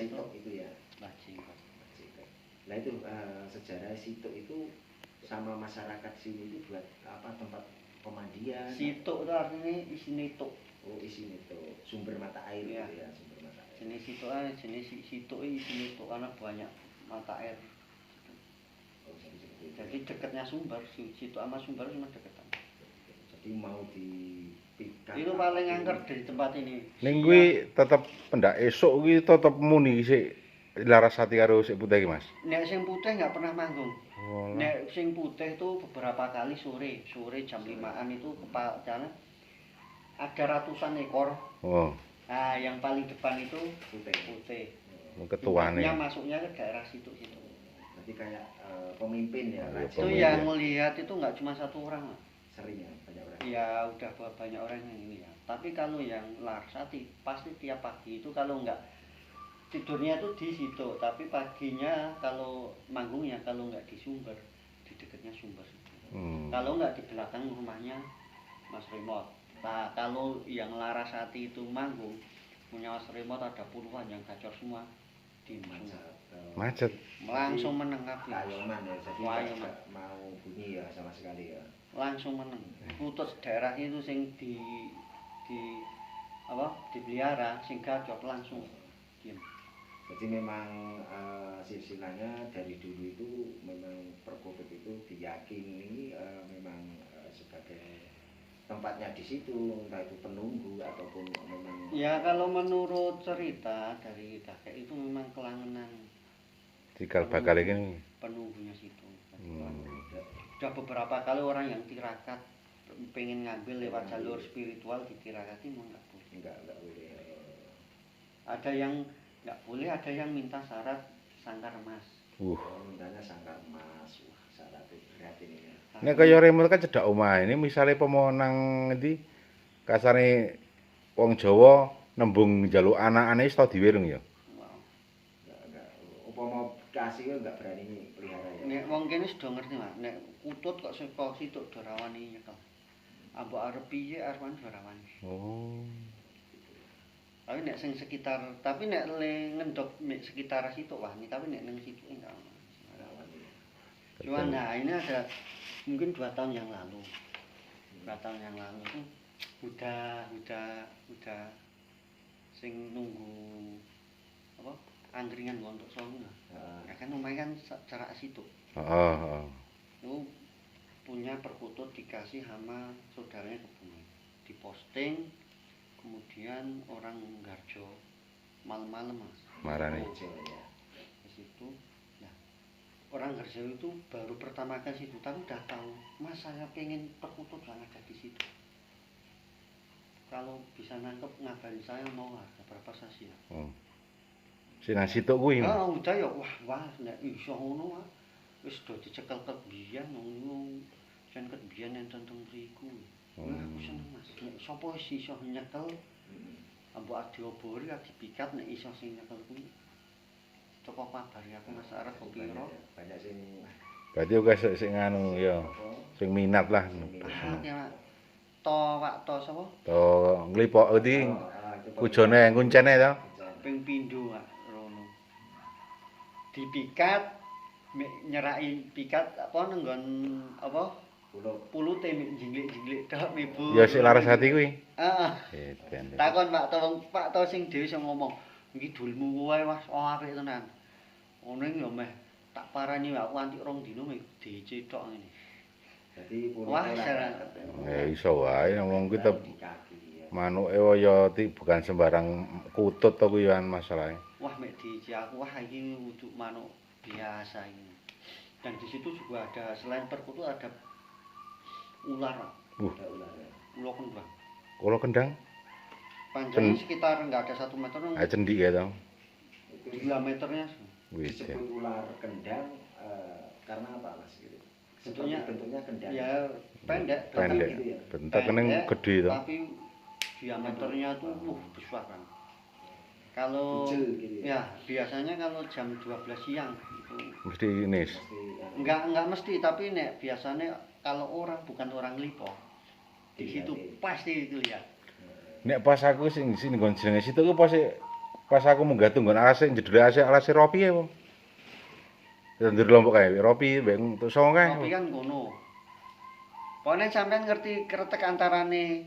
Sitok itu ya. Mbah Jingkot. Nah itu sejarah Sitok itu sama masyarakat sini itu buat apa, tempat pemandian. Sitok itu artinya isi nituk. Oh, isi nituk, sumber mata air ya. Gitu ya, sumber mata air. Jenis sitok isi nituk karena banyak mata air. Oh, jadi dekatnya sumber, sitok sama sumber cuma deketan. Jadi mau dipikat. Itu paling angker dari tempat ini. Ning kuwi tetep pendak esuk kuwi tetep muni sik Larasati karo sik putih iki, Mas. Nek sing putih nggak pernah manggung. Oh, Nek sing putih itu beberapa kali sore jam 5-an itu jalan ada ratusan ekor. Oh. Nah, yang paling depan itu putih. Ketuane. Yang masuknya ke daerah situ. Berarti kayak pemimpin ya. Itu yang melihat itu nggak cuma satu orang. Sering ya, banyak orang. Ya udah banyak orang yang ini ya. Tapi kalau yang Larasati pasti tiap pagi itu kalau nggak tidurnya itu di situ, tapi paginya kalau manggungnya kalau nggak di sumber, di dekatnya sumber. Kalau nggak di belakang rumahnya Mas Remote. Nah, kalau yang Larasati itu manggung punya Mas Remote ada puluhan yang gacor semua di macet. Langsung meneng kabeh. Kayoman ya, jadi nggak mau bunyi ya sama sekali ya. Langsung meneng. Putus daerah itu sing di dipelihara sing gacor langsung diam. Jadi memang silsilahnya dari dulu itu memang perkutut itu diyakini memang sebagai tempatnya di situ, entah itu penunggu ataupun memang. Ya kalau menurut cerita dari kakek itu memang kelangenan. Cikal bakal ini Penunggunya situ. Sudah beberapa kali orang yang tirakat pengen ngambil lewat jalur spiritual ditirakati mau nggak boleh. Enggak boleh. Ada yang nggak boleh, ada yang minta syarat sangkar emas. Mintanya sangkar emas. Syarat itu berat ini ya. Nek kaya remote kan cedak omah. Ini misale pemonang ngendi kasane wong Jawa nembung njaluk anakane wis tau diwirung ya. Enggak. Upama kasih enggak berani pelihara ya. Nek wong kene sudah ngerti, Mas. Nek kutut kok saka situ do rawani nyekel. Ambok arep piye arep do rawani. Oh. Tapi nek sing sekitar, tapi nek ngendok sekitar situ wani, tapi nek nang situ enggak. Cuman nah ini ada mungkin 2 tahun yang lalu. 2 tahun yang lalu itu udah sing nunggu apa? Angkringan untuk sono. Ya kan omahe kan jarak situ. Heeh. Itu punya perkutut dikasih sama saudaranya Kebumen. Diposting kemudian orang Garjo malam-malam Mas. Marane. Ya. Ke situ. Nah, orang Garjo itu baru pertama kali situ, tapi udah tahu, Mas saya pengen perkutut yang ada di situ. Kalau bisa nangkep ngabarin saya mau harga berapa saya siap. Sinang sitok kuwi. Udah ya wah nek iso ngono wis do dicekel ket biyen ngono. Jan ket biyen enten teng mriku. Aku seneng Mas. Nek sapa wis iso nyekel ambok adiobori dipikat nek iso sing nyekel kuwi. Coba kabari aku Mas arep kepiro. Banyak sing Berarti uga sing nganu ya. Sing minat lah. To sapa? To nglipok ndi kujone kuncene to. Ping pindho rono. Dipikat nyeraki pikat apa nenggon apa? Pulute jinglik-jinglik tok Ibu. Ya sik Larasati kuwi. Heeh. Takon Pak To sing dhewe sing ngomong, "Iki dulmu wae Mas, apik tenan." Ono ya meh tak parani aku anti 2 dino meh dicethok ngene. Jadi wah, iso wae wong kuwi tetep manuke waya bukan sembarang kutut to kuwi masalahe. Wah, mek dici aku wah iki wujud manuk biasa ini. Dan di situ juga ada selain perkutut ada ular. Ada ular ya. Ulo kendang. Ulo kendang? Panjangnya sekitar enggak ada 1 meter. Cendik ya to. Diameternya disebut ular kendang karena apa Mas gitu? Bentuknya kendang. Ya pendek. Gitu ya. Bentuknya gede to. Tapi diameternya tuh besar kan. Kalau gitu ya biasanya kalau jam 12 siang itu mesti nis. Enggak mesti, tapi nek biasanya kalau orang bukan orang lipo di situ pasti itu lihat. Nek pas aku sing nggon jenenge situ ku pas pas aku munggah tunggon alase jedule alase Ropi ya, Bang. Ndur Lombok kae, Ropi mbek entuk songo kae. Kopi kan ngono. Pokoknya sampean ngerti kretek antarane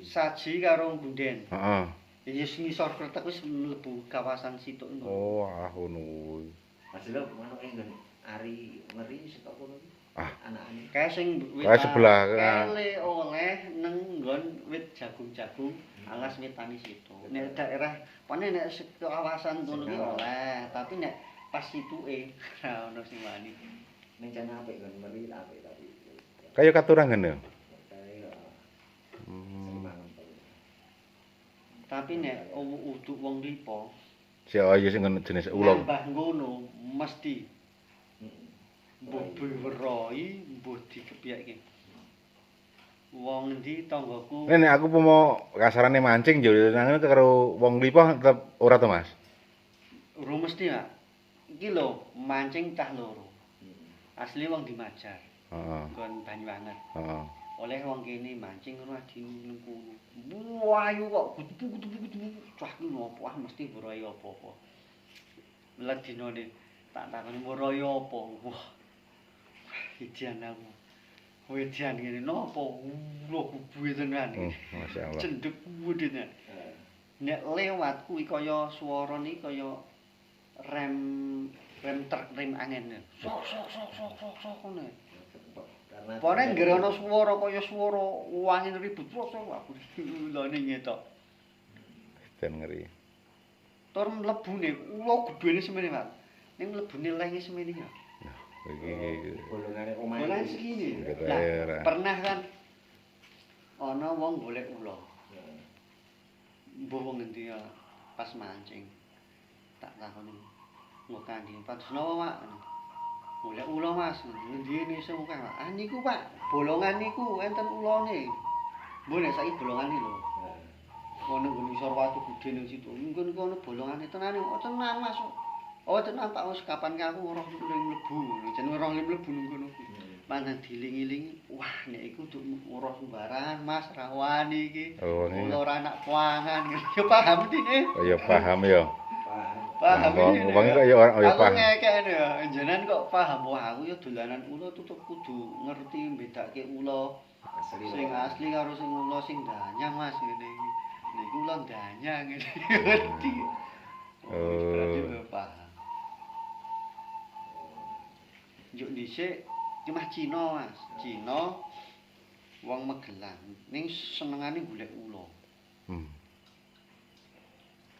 saji karo bunden. Heeh. Ya ngisor kretek wis mlebu kawasan situ ngono. Oh, ngono. Mas lho manuke nggon ari ngeri saka kono iki. Ah. Anakane. Kae sing Kae sebelah, kele oleh nang nggon wit jagung-jagung alas witani situ. Nek daerah pone nek kawasan kono ki oleh, tapi nek pas situke ora ono sing wani. Ning jane apik nggon meri apik tapi. Kaya katurang ngene. Kaya Tapi nek uduk wong lipo, Si oh iya sing jenis ulo. mbah ngono mesti mbuh beroi, mbuh dikepiake. Wong ndi tanggaku Nek aku pomo kasarane mancing yo nang karo wong lipo tetep ora to, Mas. ora mesti, Pak. Iki lho mancing cah loro. Asli wong Dimajar, Heeh. nggon Banyuwangen. Heeh. Oleh wong kene mancing ngono adi nang kono. Wayu kok kudu-kudu cah ku ngopo ah mesti beroi apa-apa. Lah dinane tak takoni beroi apa. Wah. Idian aku. Wedian ngene napa lho kubuhe tenan iki. Masyaallah. Cendhek kuwedene. Nek lewat kuwi kaya swara niki kaya rem truk rem angin. Sok ngono. Pone nggere ana swara kaya swara angin ribut sok aku lane nyetok. Den ngeri. Tur mlebune ulo gebene semene, Pak. Ning mlebune lenge semene ya. Iki golongane omahe. Bolan segini. daerah. Nah, pernah kan ana wong golek ulo. Mbuh wong endi ya pas mancing. Tak takoni. Nggo kandi, "Pak Snowo, Pak." Golek ulo, Mas. Endi ini iso Pak? Ah niku, Pak. Bolongan niku enten ulone. Mbok nek saiki bolongane lho. Ono nggon isor watu gedhe ning situ. Mungkin kono bolongane tenan. Oh tenan, Mas. Oh tenan Pak, wis kapan ka aku roh ning mlebu. Jenenge roh mlebu nang kono kuwi. Mangan diling-iling, wah nek iku nduk roh sembarangan, Mas, ra wani iki. Oh, Kula ora anak kuangan. Ya paham dine. oh ya paham ya. Paham ini. Wong kok ya ora ya Aku paham. ngekekne ya, jenengan kok paham. Wah, aku ya dolanan ulo tutup kudu ngerti mbedake ulo Asli. sing asli karo sing ulo sing danyang, Mas, ngene iki. Niku ulo danyang ngene ngerti. Oh, berarti udah paham. Juk dhisik cuma Cina, Mas. Cina wong Magelang ning senengane golek ulo.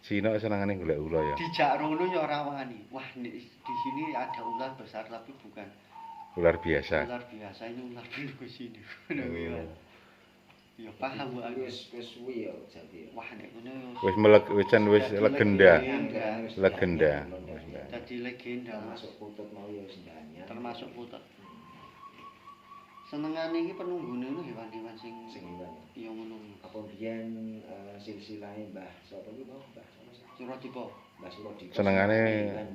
Cina senengane golek ulo ya. Dijak rono ya ora wani. Wah, di sini ada ular besar tapi bukan Ular biasa. ular biasa, ini ular bulu sini. Ya. Ya paham Bu Agus. Wis suwi ya jadi. Wah, nek ngono Wis wis legenda. Legenda. dadi legenda Masuk putut mau ya sendanya. termasuk putut. Senengane iki penunggune itu hewan-hewan sing iwan. ya ngono. Apa biyen silsilahe Mbah sapa iki mau Mbah sapa sih? Suradipa. Mbah Suradipa. Senengane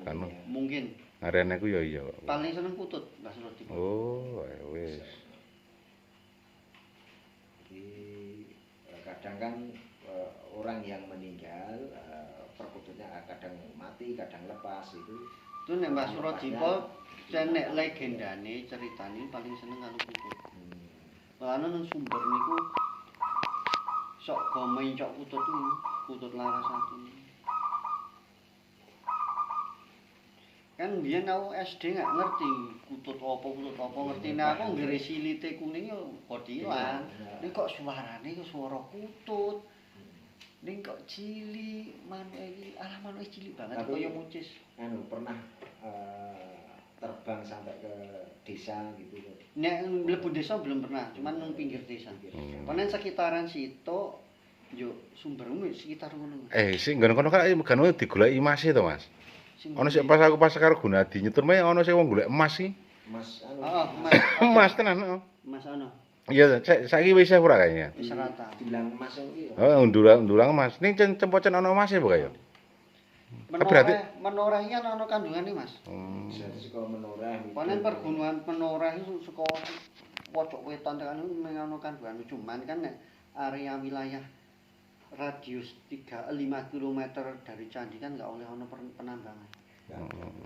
anu. Mungkin Arene ku ya iya. paling seneng putut Mbah Suradipa. Oh, wis. Kadang kan orang yang meninggal perkututnya kadang mati, kadang lepas itu. Itu nek Mbah Suradipa nek legendane ceritane paling seneng karo putut. Mulane nang sumber niku sok gomeng cok putut Larasati. Kan biyen aku SD nggak ngerti putut apa ngertine aku nggere silite kuning yo kodilan. Ning kok suarane kok suara putut. Ning kok cilik manuk iki, alah manuk cilik banget kaya mucis. Anu pernah terbang sampai ke desa gitu. Nek mlebu desa belum pernah, cuman nang pinggir desa. Panen sekitaran situ yo sumbermu sekitar ngono. Sing nggon kono kan digoleki emas to, Mas. Ono sik pas aku karo Gunadi nyetur meh ono sing wong golek emas iki. Mas anu. Heeh, Mas. Emas tenan, heeh. Mas ono. Iya, saiki wis ora kayaknya. Wis rata. Bilang emas iki. Oh, undulang emas. Ning cempocen ono emas ya kaya. Menoreh iki ana kandungane, Mas. Jadi saka menoreh. Panen pergunungan menoreh itu saka pojok wetan tekan meng ana kandungan cuman kan nek area wilayah radius 5 km dari candi kan nggak oleh ono penambangan.